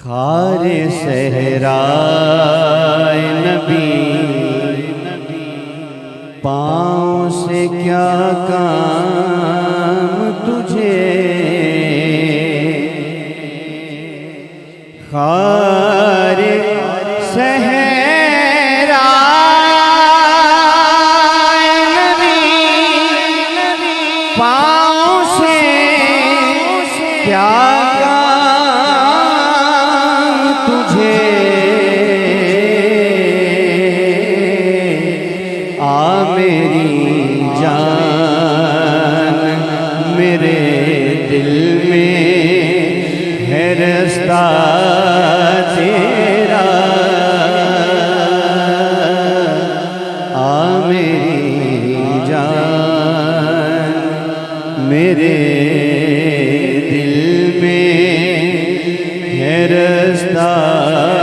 खारे सहराए नबी पाँव से क्या काम तुझे, खारे सहराए नबी पाँव से क्या मेरी जान मेरे दिल में है रास्ता तेरा, मेरी जान मेरे दिल में है रास्ता